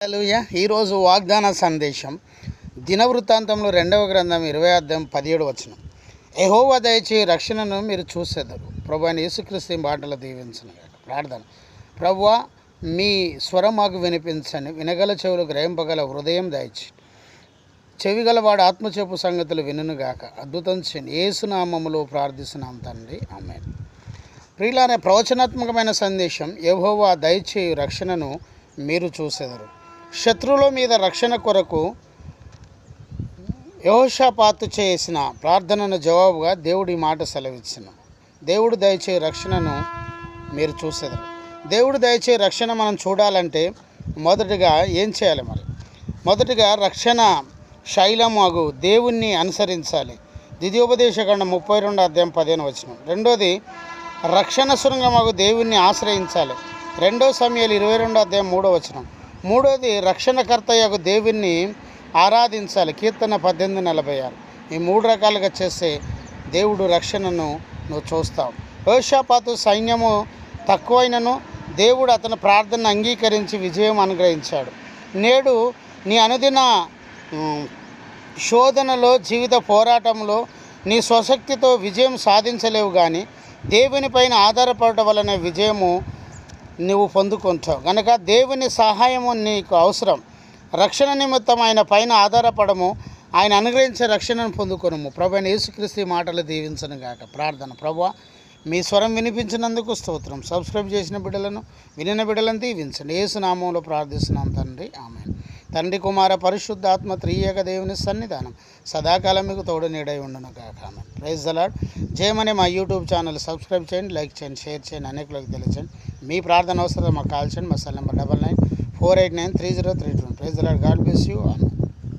హల్లెలూయా. ఈరోజు వాగ్దాన సందేశం దినవృత్తాంతంలో 2వ గ్రంథం 20వ అధ్యాయం 17వ వచనం. యెహోవా దయచే రక్షణను మీరు చూసేదరు. ప్రభువైన యేసుక్రీస్తు మాటలు దీవించను. ప్రార్థన. ప్రభువా, మీ స్వరం మాకు వినిపించండి. వినగల చెవులు గ్రహింపగల హృదయం దయచి చెవిగలవాడు ఆత్మచేపు సంగతులు వినుగాక. అద్భుతం చేయండి. యేసునామములో ప్రార్థిస్తున్నాం తండ్రి, ఆమేన్. ప్రియులారా, ప్రవచనాత్మకమైన సందేశం. యెహోవా దయచేయు రక్షణను మీరు చూసేదరు. శత్రువుల మీద రక్షణ కొరకు యెహోషాపాతు చేసిన ప్రార్థనను జవాబుగా దేవుడి మాట సెలవిచ్చిన. దేవుడు దయచే రక్షణను మీరు చూసేదరు. దేవుడు దయచే రక్షణ మనం చూడాలంటే మొదటిగా ఏం చేయాలి? మొదటిగా రక్షణ శైలమాగు దేవుణ్ణి అనుసరించాలి. ద్వితీయోపదేశకాండం 32వ అధ్యాయం 15వ వచనం. రెండోది, రక్షణ శృంగమాగు దేవుణ్ణి ఆశ్రయించాలి. 2 సమూయేలు 22వ అధ్యాయం 3వ వచనం. మూడోది, రక్షణకర్తయ్యకు దేవుణ్ణి ఆరాధించాలి. కీర్తన 18:46. ఈ 3 రకాలుగా చేస్తే దేవుడు రక్షణను నువ్వు చూస్తావు. యెహోషాపాతు సైన్యము తక్కువైనను దేవుడు అతని ప్రార్థనను అంగీకరించి విజయం అనుగ్రహించాడు. నేడు నీ అనుదిన శోధనలో, జీవిత పోరాటంలో నీ స్వశక్తితో విజయం సాధించలేవు, కానీ దేవునిపైన ఆధారపడటం వలన విజయము నువ్వు పొందుకుంటావు. కనుక దేవుని సహాయము నీకు అవసరం. రక్షణ నిమిత్తం ఆయన పైన ఆధారపడము, ఆయన అనుగ్రహించే రక్షణను పొందుకొనుము. ప్రభువైన యేసుక్రీస్తు మాటలు దీవించను గాక. ప్రార్థన. ప్రభువా, మీ స్వరం వినిపించినందుకు స్తోత్రం. సబ్స్క్రైబ్ చేసిన బిడ్డలను, వినిన బిడ్డలను దీవించండి. యేసు నామములో ప్రార్థిస్తున్నాం తండ్రి, ఆమేన్. తండ్రి, కుమార, పరిశుద్ధాత్మ త్రియేక దేవుని సన్నిధానం సదాకాలం మీకు తోడు నీడై ఉండును గాక. ఆమేన్. Praise the Lord. జయమనే మా యూట్యూబ్ ఛానల్ సబ్స్క్రైబ్ చేయండి, లైక్ చేయండి, షేర్ చేయండి, అనేకులకు తెలియచేయండి. మీ ప్రార్థన అవసరం మాకు కాల్ చేయండి. మా cell number 9948930332. Praise the lord. God bless you. Amen.